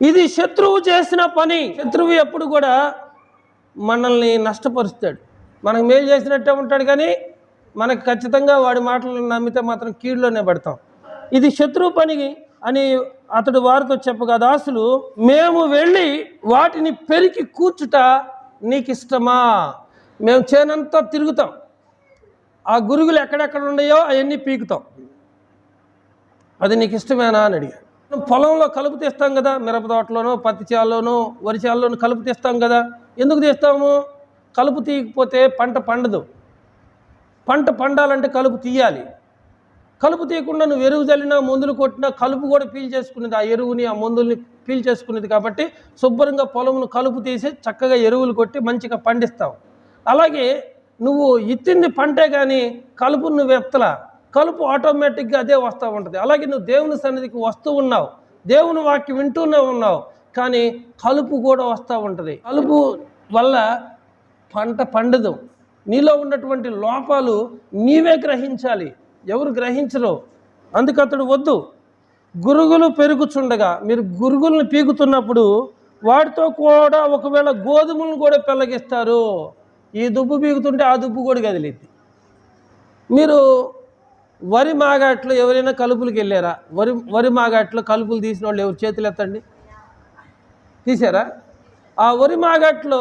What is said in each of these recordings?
ఇది శత్రువు చేసిన పని. శత్రువు ఎప్పుడు కూడా మనల్ని నష్టపరుస్తాడు. మనకు మేలు చేసినట్టే ఉంటాడు, కానీ మనకు ఖచ్చితంగా వాడి మాటలను నమ్మితే మాత్రం కీడులోనే పడతాం. ఇది శత్రువు పని అని అతడు వారితో చెప్పగా, దాసులు, మేము వెళ్ళి వాటిని పెరికి కూర్చుట నీకు ఇష్టమా? మేము చేనంతా తిరుగుతాం, ఆ గురుగులు ఎక్కడెక్కడ ఉన్నాయో అవన్నీ పీకుతాం, అది నీకు ఇష్టమేనా అని అడిగాడు. పొలంలో కలుపు తీస్తాం కదా, మిరప తోటలోనో పత్తి చేలలోనో వరి చేలలోనో కలుపు తీస్తాం కదా. ఎందుకు తీస్తాము? కలుపు తీయకపోతే పంట పండదు. పంట పండాలంటే కలుపు తీయాలి. కలుపు తీయకుండా నువ్వు ఎరువు చల్లినా మందులు కొట్టినా కలుపు కూడా పీల్చేసుకునేది, ఆ ఎరువుని ఆ మందుల్ని పీల్చేసుకునేది. కాబట్టి శుభ్రంగా పొలమును కలుపు తీసి చక్కగా ఎరువులు కొట్టి మంచిగా పండిస్తావు. అలాగే నువ్వు ఇత్తింది పంటే కానీ కలుపు నువ్వు ఎత్తలా, కలుపు ఆటోమేటిక్గా అదే వస్తూ ఉంటుంది. అలాగే నువ్వు దేవుని సన్నిధికి వస్తూ ఉన్నావు, దేవుని వాక్యం వింటూనే ఉన్నావు, కానీ కలుపు కూడా వస్తూ ఉంటుంది. కలుపు వల్ల పంట పండదు. నీలో ఉన్నటువంటి లోపాలు నీవే గ్రహించాలి, ఎవరు గ్రహించరు. అందుకు అతడు వద్దు, గురుగులు పెరుగుచుండగా, మీరు గురుగులను పీకుతున్నప్పుడు వాటితో కూడా ఒకవేళ గోధుమలను కూడా పెళ్ళగిస్తారు. ఈ దుబ్బు పీకుతుంటే ఆ దుబ్బు కూడా కదిలిద్ది. మీరు వరి మాగాట్లో ఎవరైనా కలుపులకు వెళ్ళారా? వరి మాగాట్లో కలుపులు తీసిన వాళ్ళు ఎవరు చేతులు ఎత్తండి. తీసారా? ఆ వరి మాగాట్లో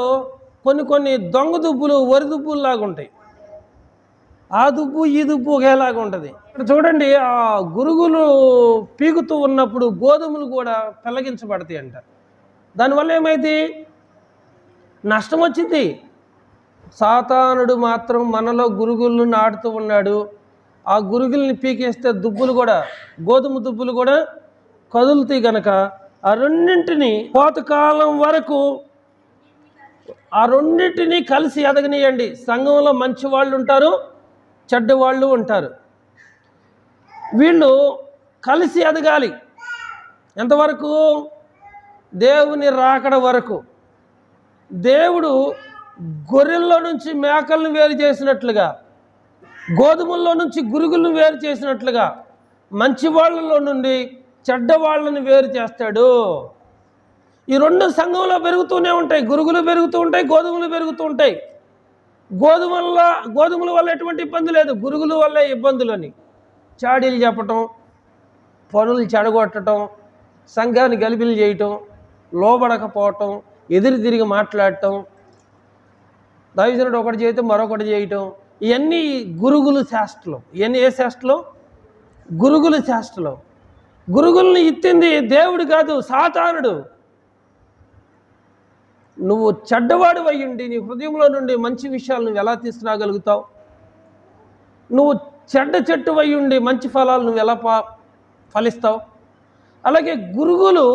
కొన్ని దొంగ దుబ్బులు వరి దుబ్బుల్లాగా ఉంటాయి. ఆ దుబ్బు ఈ దుబ్బు ఒకేలాగా ఉంటుంది. ఇక్కడ చూడండి, ఆ గురుగులు పీకుతూ ఉన్నప్పుడు గోధుమలు కూడా పెళ్ళగించబడతాయి అంట. దానివల్ల ఏమైంది? నష్టం వచ్చింది. సాతానుడు మాత్రం మనలో గురుగులను నాటుతూ ఉన్నాడు. ఆ గురుగుల్ని పీకేస్తే దుబ్బులు కూడా, గోధుమ దుబ్బులు కూడా కదులుతాయి. కనుక ఆ రెండింటిని కోతకాలం వరకు ఆ రెండింటినీ కలిసి ఎదగనీయండి. సంఘంలో మంచి వాళ్ళు ఉంటారు, చెడ్డవాళ్ళు ఉంటారు. వీళ్ళు కలిసి ఎదగాలి. ఎంతవరకు? దేవుని రాకడ వరకు. దేవుడు గొర్రెల్లో నుంచి మేకలను వేరు చేసినట్లుగా, గోధుమల్లో నుంచి గురుగులను వేరు చేసినట్లుగా మంచి వాళ్ళలో నుండి చెడ్డవాళ్ళని వేరు చేస్తాడు. ఈ రెండు సంఘంలో పెరుగుతూనే ఉంటాయి. గురుగులు పెరుగుతూ ఉంటాయి, గోధుమలు పెరుగుతూ ఉంటాయి. గోధుమల వల్ల ఎటువంటి ఇబ్బంది లేదు, గురుగుల వల్లే ఇబ్బందులని. చాడీలు చెప్పటం, పనులు చెడగొట్టడం, సంఘాన్ని గలిబిలు చేయటం, లోబడకపోవటం, ఎదురు తిరిగి మాట్లాడటం, దైవజనుడు ఒకటి చేస్తే మరొకటి చేయటం, ఇవన్నీ గురుగుల చేష్టలు. ఇవన్నీ ఏ చేష్టలు? గురుగుల చేష్టలు. గురుగుల్ని ఇత్తింది దేవుడు కాదు, సాతానుడు. నువ్వు చెడ్డవాడు అయ్యుండి నీ హృదయంలో నుండి మంచి విషయాలు నువ్వు ఎలా తీసుకురాగలుగుతావు? నువ్వు చెడ్డ చెట్టు అయ్యుండి మంచి ఫలాలు నువ్వు ఎలా ఫలిస్తావు? అలాగే గురుగులు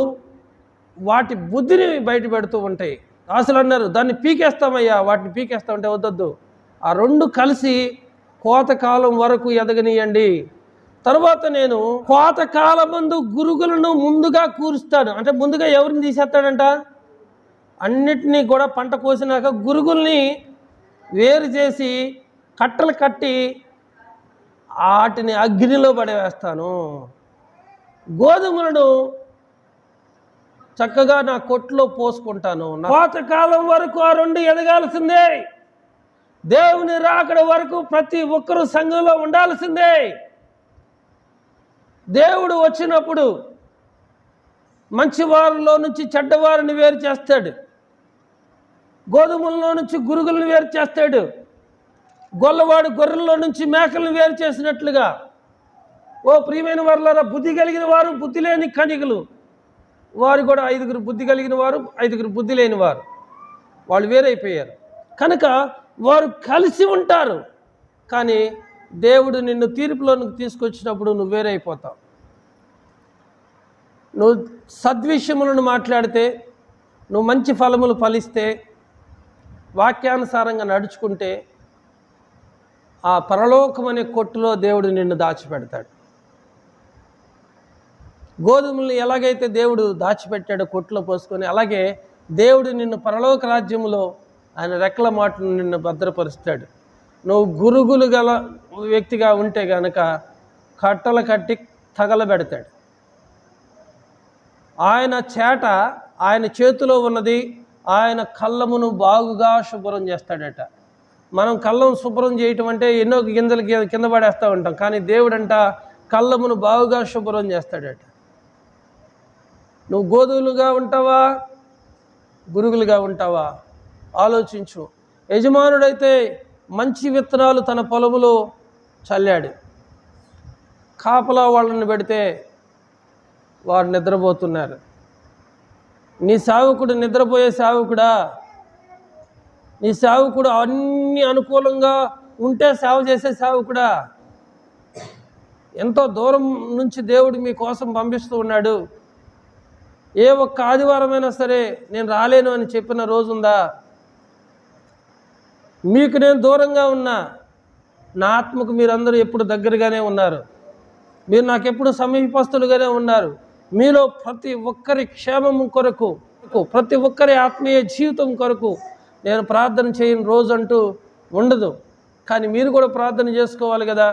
వాటి బుద్ధిని బయట పెడుతూ ఉంటాయి. అసలు అన్నారు, దాన్ని పీకేస్తామయ్యా, వాటిని పీకేస్తామంటే వద్దొద్దు. ఆ రెండు కలిసి కోతకాలం వరకు ఎదగనీయండి. తర్వాత నేను కోతకాలం ముందు గురుగులను ముందుగా కూరుస్తాను. అంటే ముందుగా ఎవరిని తీసేస్తాడంట? అన్నిటినీ కూడా పంట కోసినాక గురుగుల్ని వేరు చేసి కట్టలు కట్టి వాటిని అగ్నిలో పడవేస్తాను. గోధుమలను చక్కగా నా కొట్లో పోసుకుంటాను. కోతకాలం వరకు ఆ రెండు ఎదగాల్సిందే. దేవుని రాకడ వరకు ప్రతి ఒక్కరూ సంఘంలో ఉండాల్సిందే. దేవుడు వచ్చినప్పుడు మంచివారిలో నుంచి చెడ్డవారిని వేరు చేస్తాడు, గోధుమల్లో నుంచి గురుగులను వేరు చేస్తాడు. గొల్లవాడు గొర్రెల్లో నుంచి మేకలను వేరు చేసినట్లుగా, ఓ ప్రియమైన వారులారా, బుద్ధి కలిగిన వారు, బుద్ధి లేని కణికలు వారు కూడా 5 బుద్ధి కలిగిన వారు, 5 బుద్ధి లేని వారు, వాళ్ళు వేరైపోయారు. కనుక వారు కలిసి ఉంటారు. కానీ దేవుడు నిన్ను తీర్పులోనికి తీసుకొచ్చినప్పుడు నువ్వు వేరైపోతావు. నువ్వు సద్విషయములను మాట్లాడితే, నువ్వు మంచి ఫలములు ఫలిస్తే, వాక్యానుసారంగా నడుచుకుంటే, ఆ పరలోకం అనే కొట్టులో దేవుడు నిన్ను దాచిపెడతాడు. గోధుమల్ని ఎలాగైతే దేవుడు దాచిపెట్టాడో కొట్టులో పోసుకొని, అలాగే దేవుడు నిన్ను పరలోక రాజ్యములో ఆయన రెక్కల మాటను నిన్ను భద్రపరుస్తాడు. నువ్వు గురుగులు గల వ్యక్తిగా ఉంటే కనుక కట్టలు కట్టి తగలబెడతాడు. ఆయన చేట ఆయన చేతిలో ఉన్నది. ఆయన కళ్ళమును బాగుగా శుభ్రం చేస్తాడట. మనం కళ్ళం శుభ్రం చేయటం అంటే ఎన్నో గింజలు కింద పడేస్తూ ఉంటాం, కానీ దేవుడంట కళ్ళమును బాగుగా శుభ్రం చేస్తాడట. నువ్వు గోధువులుగా ఉంటావా, గురుగులుగా ఉంటావా? ఆలోచించు. యజమానుడైతే మంచి విత్తనాలు తన పొలములో చల్లాడు. కాపలా వాళ్ళని పెడితే వారు నిద్రపోతున్నారు. నీ సేవకుడు నిద్రపోయే సేవకుడా? నీ సేవకుడు అన్ని అనుకూలంగా ఉంటే సేవ చేసే సేవకుడా? ఎంతో దూరం నుంచి దేవుడు మీ కోసం పంపిస్తూ ఉన్నాడు. ఏ ఒక్క ఆదివారమైనా సరే నేను రాలేను అని చెప్పిన రోజుందా? మీకు నేను దూరంగా ఉన్నా, నా ఆత్మకు మీరందరూ ఎప్పుడు దగ్గరగానే ఉన్నారు. మీరు నాకెప్పుడు సమీపస్తులుగానే ఉన్నారు. మీలో ప్రతి ఒక్కరి క్షేమం కొరకు, ప్రతి ఒక్కరి ఆత్మీయ జీవితం కొరకు నేను ప్రార్థన చేయని రోజు అంటూ ఉండదు. కానీ మీరు కూడా ప్రార్థన చేసుకోవాలి కదా.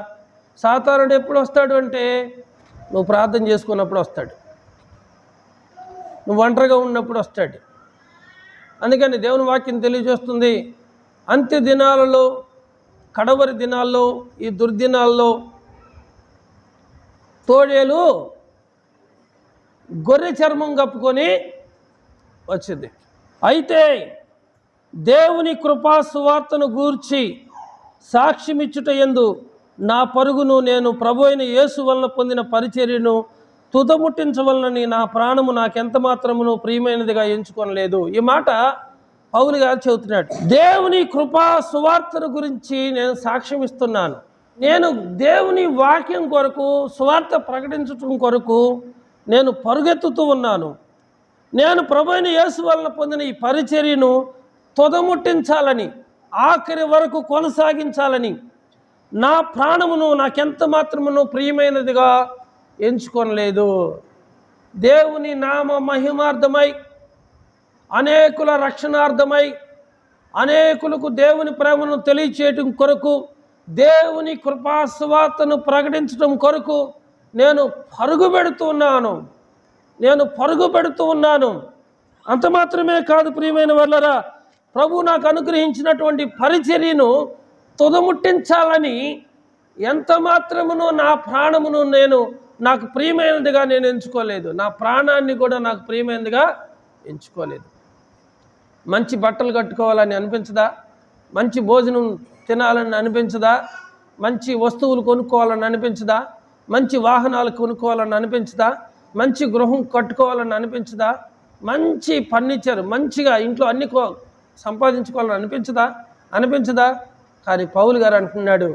సాతానుడు ఎప్పుడు వస్తాడు అంటే నువ్వు ప్రార్థన చేసుకున్నప్పుడు వస్తాడు, నువ్వు ఒంటరిగా ఉన్నప్పుడు వస్తాడు. అందుకని దేవుని వాక్యం తెలియజేస్తుంది, అంత్య దినాలలో, కడవరి దినాల్లో, ఈ దుర్దినాల్లో తోడేలు గొర్రె చర్మం కప్పుకొని వచ్చింది. అయితే దేవుని కృపా సువార్తను గూర్చి సాక్ష్యమిచ్చుట యందు నా పరుగును నేను ప్రభు అయిన యేసు వలన పొందిన పరిచర్యను తుదముట్టించవలనని నా ప్రాణము నాకెంత మాత్రమును ప్రియమైనదిగా ఎంచుకొనలేదు. ఈ మాట పౌలు గారు చెబుతున్నాడు. దేవుని కృపా సువార్తను గురించి నేను సాక్ష్యం ఇస్తున్నాను. నేను దేవుని వాక్యం కొరకు, సువార్త ప్రకటించటం కొరకు నేను పరుగెత్తుతూ ఉన్నాను. నేను ప్రభు అయిన యేసు వలన పొందిన ఈ పరిచర్యను తుదముట్టించాలని, ఆఖరి వరకు కొనసాగించాలని నా ప్రాణమును నాకెంత మాత్రమును ప్రియమైనదిగా ఎంచుకొనలేదు. దేవుని నామ మహిమార్థమై, అనేకుల రక్షణార్థమై, అనేకులకు దేవుని ప్రేమను తెలియచేయటం కొరకు, దేవుని కృపా సువార్తను ప్రకటించడం కొరకు నేను పరుగు పెడుతూ ఉన్నాను. అంత మాత్రమే కాదు ప్రియమైన వాళ్ళరా, ప్రభు నాకు అనుగ్రహించినటువంటి పరిచర్యను తుదముట్టించాలని ఎంత మాత్రమును నా ప్రాణమును నాకు ప్రియమైనదిగా నేను ఎంచుకోలేదు. నా ప్రాణాన్ని కూడా నాకు ప్రియమైనదిగా ఎంచుకోలేదు. మంచి బట్టలు కట్టుకోవాలని అనిపించదా? మంచి భోజనం తినాలని అనిపించదా? మంచి వస్తువులు కొనుక్కోవాలని అనిపించదా? మంచి వాహనాలు కొనుక్కోవాలని అనిపించదా? మంచి గృహం కట్టుకోవాలని అనిపించదా? మంచి ఫర్నిచర్, మంచిగా ఇంట్లో అన్ని సంపాదించుకోవాలని అనిపించదా? కానీ పౌలు గారు అంటున్నాడు,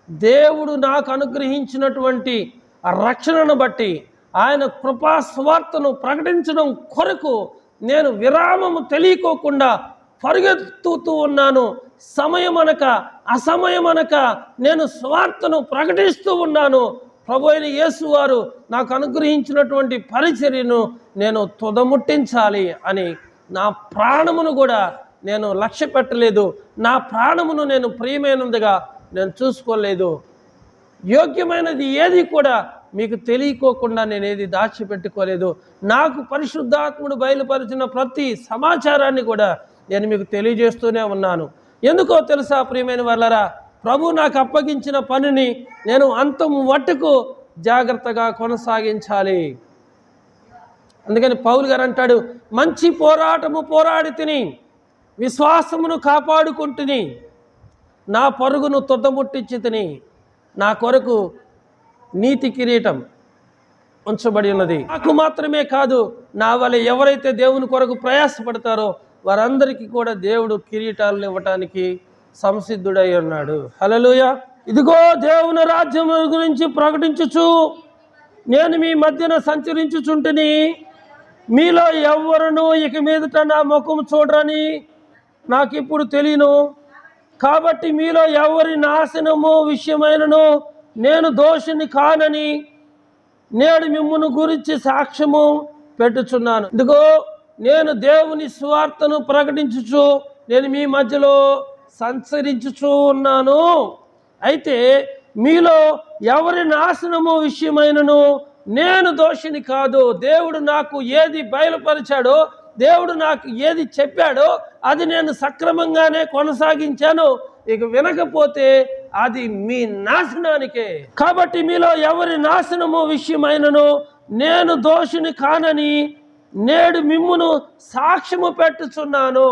దేవుడు నాకు అనుగ్రహించినటువంటి ఆ రక్షణను బట్టి, ఆయన కృపా సువార్తను ప్రకటించడం కొరకు నేను విరామము తెలియకోకుండా పరుగెత్తుతూ ఉన్నాను. సమయమనక అసమయమనక నేను సువార్తను ప్రకటిస్తూ ఉన్నాను. ప్రభు అయిన యేసు వారు నాకు అనుగ్రహించినటువంటి పరిచర్యను నేను తుదముట్టించాలి అని నా ప్రాణమును కూడా నేను లక్ష్య పెట్టలేదు. నా ప్రాణమును నేను ప్రియమైనదిగా నేను చూసుకోలేదు. యోగ్యమైనది ఏది కూడా మీకు తెలియకోకుండా నేను ఏది దాచిపెట్టుకోలేదు. నాకు పరిశుద్ధాత్ముడు బయలుపరిచిన ప్రతి సమాచారాన్ని కూడా నేను మీకు తెలియజేస్తూనే ఉన్నాను. ఎందుకో తెలుసా ప్రియమైన వాళ్ళరా, ప్రభు నాకు అప్పగించిన పనిని నేను అంతం మట్టుకు జాగ్రత్తగా కొనసాగించాలి. అందుకని పౌలు గారు అంటాడు, మంచి పోరాటము పోరాడి తిని విశ్వాసమును కాపాడుకుంటుని నా పరుగును తుదముట్టించి తిని నా కొరకు నీతి కిరీటం ఉంచబడి ఉన్నది. నాకు మాత్రమే కాదు, నా వల్ల ఎవరైతే దేవుని కొరకు ప్రయాసపడతారో వారందరికీ కూడా దేవుడు కిరీటాలను ఇవ్వటానికి సంసిద్ధుడై ఉన్నాడు. హల్లెలూయా. ఇదిగో దేవుని రాజ్యం గురించి ప్రకటించుచు నేను మీ మధ్యన సంచరించుచుంటిని. మీలో ఎవ్వరును ఇక మీదట నా ముఖం చూడరని నాకు ఇప్పుడు తెలియను. కాబట్టి మీలో ఎవరి నాశనము విషయమైనను నేను దోషిని కానని నేడు మిమ్మును గురించి సాక్ష్యము పెట్టుచున్నాను. ఇదిగో నేను దేవుని సువార్తను ప్రకటించుచు నేను మీ మధ్యలో సంచరించుచూ ఉన్నాను. అయితే మీలో ఎవరి నాశనము విషయమైనను నేను దోషిని కాదు. దేవుడు నాకు ఏది బయలుపరిచాడో, దేవుడు నాకు ఏది చెప్పాడో అది నేను సక్రమంగానే కొనసాగించాను. ఇక వినకపోతే అది మీ నాశనానికే. కాబట్టి మీలో ఎవరి నాశనము విషయమైనను నేను దోషిని కానని నేడు మిమ్మును సాక్ష్యము పెట్టుచున్నాను.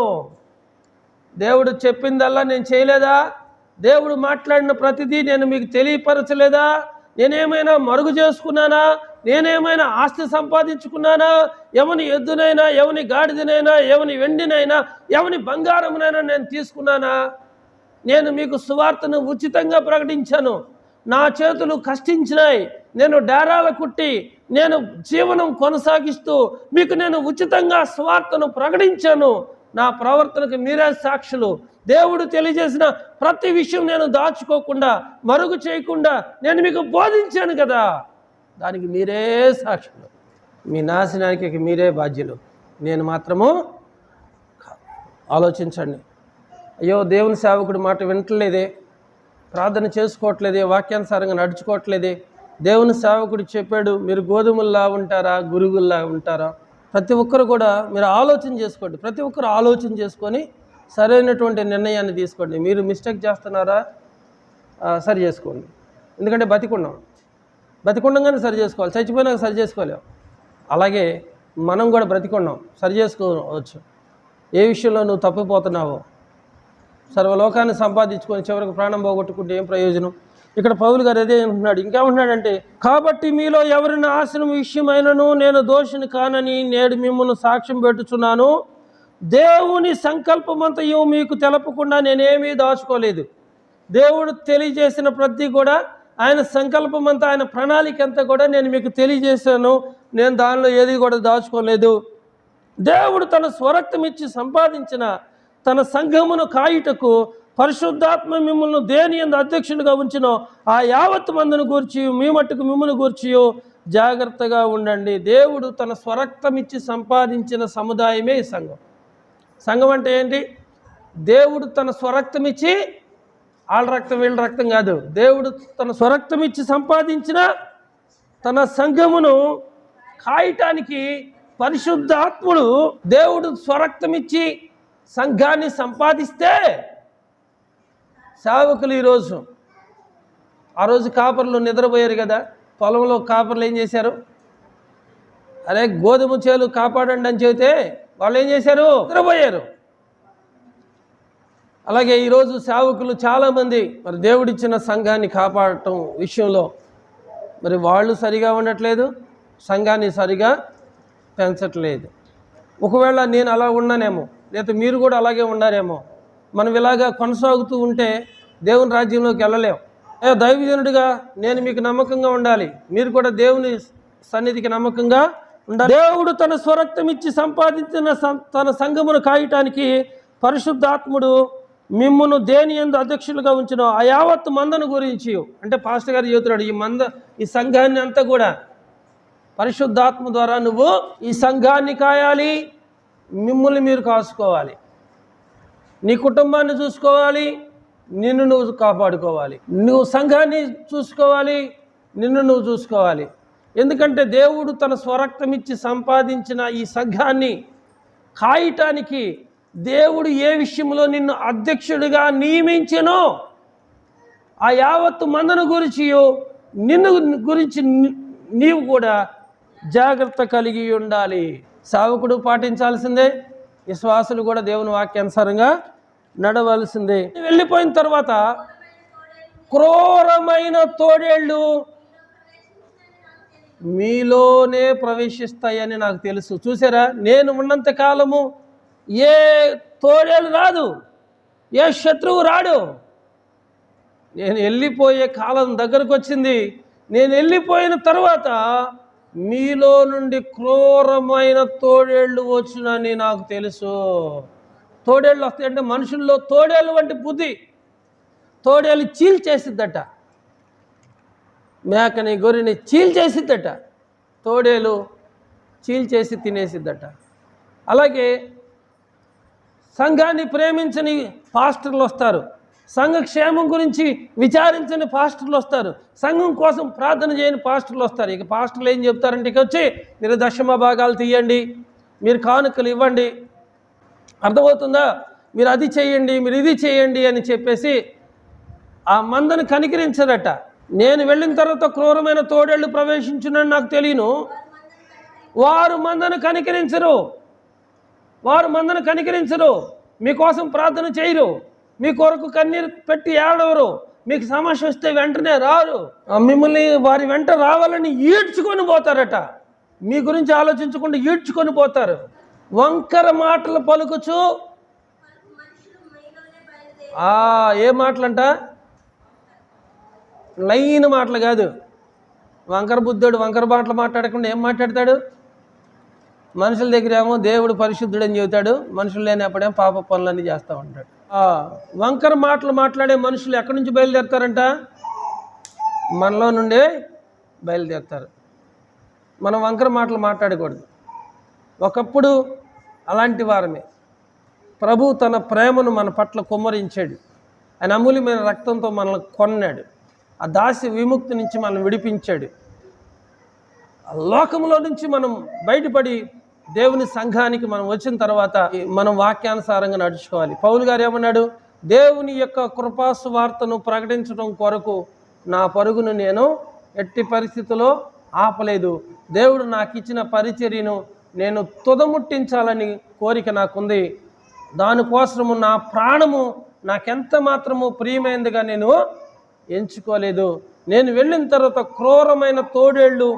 దేవుడు చెప్పిందల్లా నేను చేయలేదా? దేవుడు మాట్లాడిన ప్రతిదీ నేను మీకు తెలియపరచలేదా? నేనేమైనా మరుగు చేసుకున్నానా? నేనేమైనా ఆస్తి సంపాదించుకున్నానా? ఎవని ఎద్దునైనా, ఎవని గాడిదనైనా, ఎవని వెండినైనా, ఎవని బంగారమునైనా నేను తీసుకున్నానా? నేను మీకు సువార్తను ఉచితంగా ప్రకటించాను. నా చేతులు కష్టించినాయి. నేను డేరాల కుట్టి నేను జీవనం కొనసాగిస్తూ మీకు నేను ఉచితంగా సువార్తను ప్రకటించాను. నా ప్రవర్తనకు మీరే సాక్షులు. దేవుడు తెలియజేసిన ప్రతి విషయం నేను దాచుకోకుండా, మరుగు చేయకుండా నేను మీకు బోధించాను కదా, దానికి మీరే సాక్షులు. మీ నాశనానికి మీరే బాధ్యులు, నేను మాత్రము. ఆలోచించండి. అయ్యో, దేవుని సేవకుడి మాట వింటలేదే, ప్రార్థన చేసుకోవట్లేదే, వాక్యానుసారంగా నడుచుకోవట్లేదే. దేవుని సేవకుడు చెప్పాడు, మీరు గోధుమల్లా ఉంటారా, గురుగుల్లా ఉంటారా? ప్రతి ఒక్కరు కూడా మీరు ఆలోచన చేసుకోండి. ప్రతి ఒక్కరు ఆలోచన చేసుకొని సరైనటువంటి నిర్ణయాన్ని తీసుకోండి. మీరు మిస్టేక్ చేస్తున్నారా, సరి చేసుకోండి. ఎందుకంటే బతికుండంగానే సరి చేసుకోవాలి. చచ్చిపోయినాక సరి చేసుకోలేము. అలాగే మనం కూడా బ్రతికున్నాం, సరి చేసుకోవచ్చు. ఏ విషయంలో నువ్వు తప్పిపోతున్నావో, సర్వలోకాన్ని సంపాదించుకొని చివరికి ప్రాణం పోగొట్టుకుంటే ఏం ప్రయోజనం? ఇక్కడ పౌలు గారు అదే అంటున్నాడు. ఇంకేమంటున్నాడంటే, కాబట్టి మీలో ఎవరిని నాశనం విషయమైనను నేను దోషిని కానని నేడు మిమ్మల్ని సాక్ష్యం పెట్టుచున్నాను. దేవుని సంకల్పమంతయు మీకు తెలపకుండా నేనేమీ దాచుకోలేదు. దేవుడు తెలియజేసిన ప్రతి కూడా ఆయన సంకల్పమంతా, ఆయన ప్రణాళిక అంతా కూడా నేను మీకు తెలియజేశాను. నేను దానిలో ఏది కూడా దాచుకోలేదు. దేవుడు తన స్వరక్తం ఇచ్చి సంపాదించిన తన సంఘమును కాయుటకు పరిశుద్ధాత్మ మిమ్మల్ని దేని యందు అధ్యక్షులుగా ఉంచినో ఆ యావత్ మందును గూర్చి మీ మట్టుకు మిమ్మల్ని గూర్చి జాగ్రత్తగా ఉండండి. దేవుడు తన స్వరక్తం ఇచ్చి సంపాదించిన సముదాయమే ఈ సంఘం. సంఘం అంటే ఏంటి? దేవుడు తన స్వరక్తం ఇచ్చి, వాళ్ళ రక్తం వీళ్ళ రక్తం కాదు, దేవుడు తన స్వరక్తం ఇచ్చి సంపాదించిన తన సంఘమును కాయటానికి పరిశుద్ధాత్ముడు దేవుడు స్వరక్తం ఇచ్చి సంఘాన్ని సంపాదిస్తే, సేవకులు ఈరోజు, ఆ రోజు కాపర్లు నిద్రపోయారు కదా, పొలంలో కాపర్లు ఏం చేశారు? అరే గోధుమ చేలు కాపాడండి అని చెబితే వాళ్ళు ఏం చేశారు? నిద్రపోయారు. అలాగే ఈరోజు సేవకులు చాలామంది మరి దేవుడిచ్చిన సంఘాన్ని కాపాడటం విషయంలో మరి వాళ్ళు సరిగా ఉండట్లేదు, సంఘాన్ని సరిగా పెంచట్లేదు. ఒకవేళ నేను అలా ఉన్నానేమో, లేదా మీరు కూడా అలాగే ఉన్నారేమో. మనం ఇలాగా కొనసాగుతూ ఉంటే దేవుని రాజ్యంలోకి వెళ్ళలేం. దైవజనుడిగా నేను మీకు నమ్మకంగా ఉండాలి, మీరు కూడా దేవుని సన్నిధికి నమ్మకంగా ఉండాలి. దేవుడు తన స్వరక్తం ఇచ్చి సంపాదించిన తన సంఘమును కాయటానికి పరిశుద్ధాత్ముడు మిమ్మును దేని యందు అధ్యక్షులుగా ఉంచిన ఆ యావత్ మందను గురించి, అంటే పాస్టర్ గారు చెబుతున్నాడు, ఈ సంఘాన్ని అంతా కూడా పరిశుద్ధాత్మ ద్వారా నువ్వు ఈ సంఘాన్ని కాయాలి, మిమ్మల్ని మీరు కాసుకోవాలి, నీ కుటుంబాన్ని చూసుకోవాలి, నిన్ను నువ్వు కాపాడుకోవాలి, నువ్వు సంఘాన్ని చూసుకోవాలి, నిన్ను నువ్వు చూసుకోవాలి. ఎందుకంటే దేవుడు తన స్వరక్తం ఇచ్చి సంపాదించిన ఈ సంఘాన్ని కాయటానికి దేవుడు ఏ విషయంలో నిన్ను అధ్యక్షుడిగా నియమించెనో ఆ యావత్తు మందను గురించి, నిన్ను గురించి నీవు కూడా జాగ్రత్త కలిగి ఉండాలి. సేవకుడు పాటించాల్సిందే, విశ్వాసులు కూడా దేవుని వాక్యానుసారంగా నడవలసిందే. వెళ్ళిపోయిన తర్వాత క్రూరమైన తోడేళ్ళు మీలోనే ప్రవేశిస్తాయని నాకు తెలుసు. చూసారా, నేను ఉన్నంత కాలము ఏ తోడేళ్ళు రాదు, ఏ శత్రువు రాడు. నేను వెళ్ళిపోయే కాలం దగ్గరకు వచ్చింది. నేను వెళ్ళిపోయిన తర్వాత మీలో నుండి క్రూరమైన తోడేళ్ళు వచ్చునని నాకు తెలుసు. తోడేళ్ళు వస్తాయంటే మనుషుల్లో తోడేళ్ళు వంటి బుద్ధి. తోడేళ్ళు చీల్చేసిద్దట, మేకని గొర్రెని చీల్చేసిద్దట, తోడేలు చీల్చేసి తినేసిద్దట. అలాగే సంఘాన్ని ప్రేమించని పాస్టర్లు వస్తారు, సంఘ క్షేమం గురించి విచారించని పాస్టర్లు వస్తారు, సంఘం కోసం ప్రార్థన చేయని పాస్టర్లు వస్తారు. ఇక పాస్టర్లు ఏం చెప్తారంటే, ఇక వచ్చి మీరు దశమ భాగాలు తీయండి, మీరు కానుకలు ఇవ్వండి, అర్థమవుతుందా, మీరు అది చేయండి, మీరు ఇది చేయండి అని చెప్పేసి ఆ మందను కనికరించరట. నేను వెళ్ళిన తర్వాత క్రూరమైన తోడేళ్ళు ప్రవేశించునని నాకు తెలియను. వారు మందను కనికరించరు, వారు మందను కనికరించరు, మీకోసం ప్రార్థన చేయరు, మీ కొరకు కన్నీరు పెట్టి ఏడవరు, మీకు సమస్య వస్తే వెంటనే రారు, మిమ్మల్ని వారి వెంట రావాలని ఈడ్చుకొని పోతారట. మీ గురించి ఆలోచించకుండా ఈడ్చుకొని పోతారు. వంకర మాటలు పలుకుచు, ఏ మాటలంట, లైన్ మాటలు కాదు. వంకర బుద్ధుడు వంకర మాటలు మాట్లాడకుండా ఏం మాట్లాడతాడు? మనుషుల దగ్గర ఏమో దేవుడు పరిశుద్ధుడు అని చెబుతాడు, మనుషులు లేనప్పుడేమో పాప పనులన్నీ చేస్తూ ఉంటాడు. వంకర మాటలు మాట్లాడే మనుషులు ఎక్కడి నుంచి బయలుదేరుతారంట? మనలో నుండే బయలుదేరుతారు. మనం వంకర మాటలు మాట్లాడకూడదు. ఒకప్పుడు అలాంటి వారమే. ప్రభు తన ప్రేమను మన పట్ల కుమ్మరించాడు. ఆయన అమూల్యమైన రక్తంతో మనల్ని కొన్నాడు. ఆ దాస్య విముక్తి నుంచి మనం విడిపించాడు. లోకంలో నుంచి మనం బయటపడి దేవుని సంఘానికి మనం వచ్చిన తర్వాత మనం వాక్యానుసారంగా నడుచుకోవాలి. పౌలు గారు ఏమన్నాడు? దేవుని యొక్క కృపాసువార్తను ప్రకటించడం కొరకు నా పరుగును నేను ఎట్టి పరిస్థితుల్లో ఆపలేదు. దేవుడు నాకు ఇచ్చిన పరిచర్యను నేను తుదముట్టించాలని కోరిక నాకుంది. దానికోసము నా ప్రాణము నాకెంత మాత్రము ప్రియమైనదిగా నేను ఎంచుకోలేదు. నేను వెళ్ళిన తర్వాత క్రూరమైన తోడేళ్ళు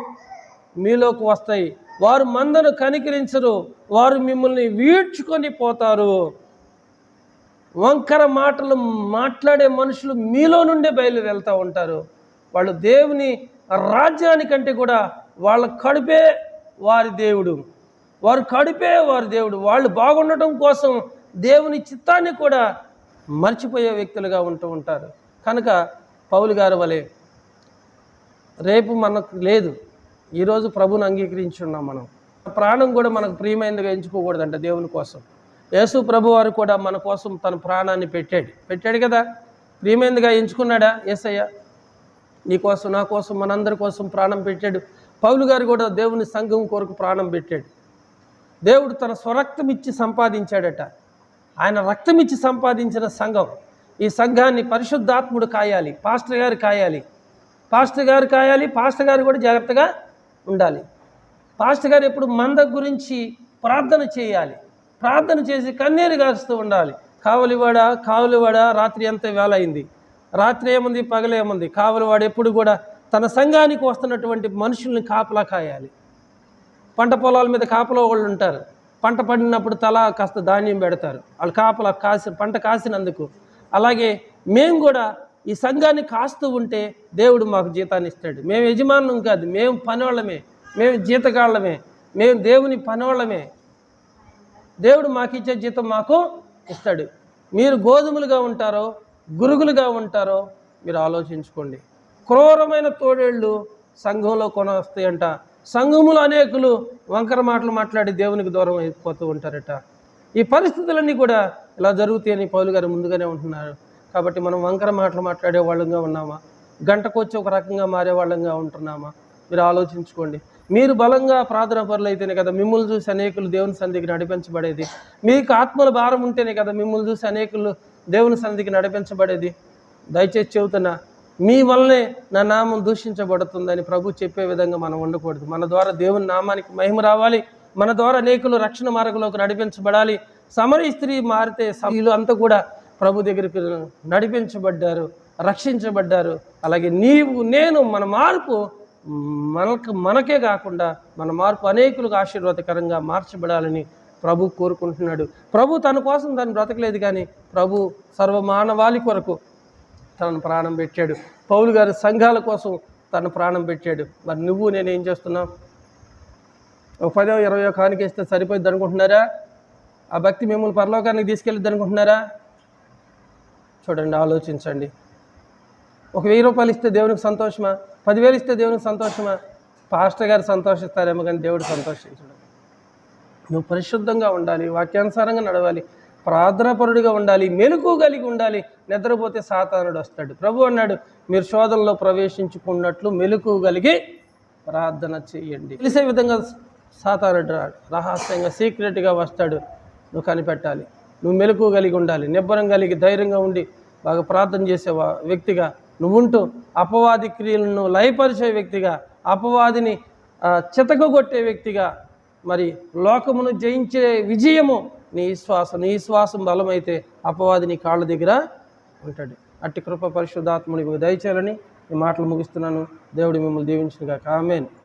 మీలోకి వస్తాయి, వారు మందను కనికరించరు, వారు మిమ్మల్ని వీడ్చుకొని పోతారు. వంకర మాటలు మాట్లాడే మనుషులు మీలో నుండే బయలు వెళ్తూ ఉంటారు. వాళ్ళు దేవుని రాజ్యానికంటే కూడా వాళ్ళ కడుపే వారి దేవుడు, వారు కడుపే వారి దేవుడు. వాళ్ళు బాగుండటం కోసం దేవుని చిత్తాన్ని కూడా మర్చిపోయే వ్యక్తులుగా ఉంటూ ఉంటారు. కనుక పౌలు గారి వలె రేపు మనకు లేదు, ఈరోజు ప్రభుని అంగీకరించున్నాం. మనం ప్రాణం కూడా మనకు ప్రియమైనదిగా ఎంచుకోకూడదంట దేవుని కోసం. యేసు ప్రభు వారు కూడా మన కోసం తన ప్రాణాన్ని పెట్టాడు కదా. ప్రియమైనదిగా ఎంచుకున్నాడా యేసయ్య? నీ కోసం, నా కోసం, మనందరి కోసం ప్రాణం పెట్టాడు. పౌలు గారు కూడా దేవుని సంఘం కొరకు ప్రాణం పెట్టాడు. దేవుడు తన స్వరక్తం ఇచ్చి సంపాదించాడట. ఆయన రక్తం ఇచ్చి సంపాదించిన సంఘం. ఈ సంఘాన్ని పరిశుద్ధాత్ముడు కాయాలి, పాస్టర్ గారు కాయాలి, పాస్టర్ గారు కూడా జాగ్రత్తగా ఉండాలి. పాస్టర్ గారు ఎప్పుడు మంద గురించి ప్రార్థన చేయాలి, ప్రార్థన చేసి కన్నీరు కారుస్తూ ఉండాలి. కావలివాడా రాత్రి ఎంత వేళ అయింది, రాత్రి ఏముంది పగలేముంది, కావలివాడు ఎప్పుడు కూడా తన సంఘానికి వస్తున్నటువంటి మనుషుల్ని కాపలా కాయాలి. పంట పొలాల మీద కాపలా వాళ్ళు ఉంటారు. పంట పడినప్పుడు తలా కాస్త ధాన్యం పెడతారు, వాళ్ళు కాపలా పంట కాసినందుకు. అలాగే మేము కూడా ఈ సంఘాన్ని కాస్తూ ఉంటే దేవుడు మాకు జీతాన్ని ఇస్తాడు. మేము యజమానులం కాదు, మేము పనివాళ్ళమే, మేము జీతగాళ్ళమే, మేము దేవుని పనివాళ్ళమే. దేవుడు మాకు ఇచ్చే జీతం మాకు ఇస్తాడు. మీరు గోధుమలుగా ఉంటారో గురుగులుగా ఉంటారో మీరు ఆలోచించుకోండి. క్రూరమైన తోడేళ్ళు సంఘంలో కొనొస్తాయంట. సంఘములు అనేకులు వంకర మాటలు మాట్లాడి దేవునికి దూరం అయిపోతూ ఉంటారట. ఈ పరిస్థితులన్నీ కూడా ఇలా జరుగుతాయని పౌలు గారు ముందుగానే ఉంటున్నారు. కాబట్టి మనం వంకర మాటలు మాట్లాడే వాళ్ళంగా ఉన్నామా, గంటకొచ్చి ఒక రకంగా మారే వాళ్ళంగా ఉంటున్నామా? మీరు ఆలోచించుకోండి. మీరు బలంగా ప్రార్థన పరులు అయితేనే కదా మిమ్మల్ని చూసి అనేకులు దేవుని సన్నిధికి నడిపించబడేది. మీకు ఆత్మల భారం ఉంటేనే కదా మిమ్మల్ని చూసి అనేకులు దేవుని సన్నిధికి నడిపించబడేది. దయచేసి చెబుతున్నా, మీ వల్లనే నా నామం దూషించబడుతుందని ప్రభు చెప్పే విధంగా మనం ఉండకూడదు. మన ద్వారా దేవుని నామానికి మహిమ రావాలి, మన ద్వారా అనేకులు రక్షణ మార్గంలోకి నడిపించబడాలి. సమరీ స్త్రీ మారితే వీళ్ళు అంతా కూడా ప్రభు దగ్గరికి నడిపించబడ్డారు, రక్షించబడ్డారు. అలాగే నీవు నేను మన మార్పు మనకే కాకుండా మన మార్పు అనేకులకు ఆశీర్వాదకరంగా మార్చబడాలని ప్రభు కోరుకుంటున్నాడు. ప్రభు తన కోసం తను బ్రతకలేదు, కానీ ప్రభు సర్వమానవాళి కొరకు తన ప్రాణం పెట్టాడు. పౌలు గారు సంఘాల కోసం తన ప్రాణం పెట్టాడు. మరి నువ్వు నేనేం చేస్తున్నావు? ఒక 10, 20 కానుకేస్తే సరిపోద్ది అనుకుంటున్నారా? ఆ భక్తి మిమ్మల్ని పరలోకానికి తీసుకెళ్ళిద్ది అనుకుంటున్నారా? చూడండి, ఆలోచించండి. ఒక 1000 రూపాయలు ఇస్తే దేవునికి సంతోషమా? 10,000 ఇస్తే దేవునికి సంతోషమా? పాస్టర్ గారు సంతోషిస్తారేమో కానీ దేవుడు సంతోషించడు. నువ్వు పరిశుద్ధంగా ఉండాలి, వాక్యానుసారంగా నడవాలి. ప్రార్థనాపరుడిగా ఉండాలి, మెలకువ కలిగి ఉండాలి. నిద్రపోతే సాతానుడు వస్తాడు. ప్రభు అన్నాడు, మీరు శోధనలో ప్రవేశించుకున్నట్లు మెలకువ కలిగి ప్రార్థన చేయండి. తెలిసే విధంగా సాతానుడు రహస్యంగా సీక్రెట్గా వస్తాడు. నువ్వు కనిపెట్టాలి. నువ్వు మెలకువ కలిగి ఉండాలి, నిబ్బరం కలిగి ధైర్యంగా ఉండి బాగా ప్రార్థన చేసే వ్యక్తిగా నువ్వుంటూ అపవాది క్రియలను లయపరిచే వ్యక్తిగా, అపవాదిని చితకగొట్టే వ్యక్తిగా, మరి లోకమును జయించే విజయము నీ శ్వాసం బలమైతే అపవాది నీ కాళ్ళ దగ్గర ఉంటాడు. అట్టి కృప పరిశుద్ధాత్మునికి దయచేయాలని ఈ మాటలు ముగిస్తున్నాను. దేవుడు మిమ్మల్ని దీవించునుగాక. ఆమేన్.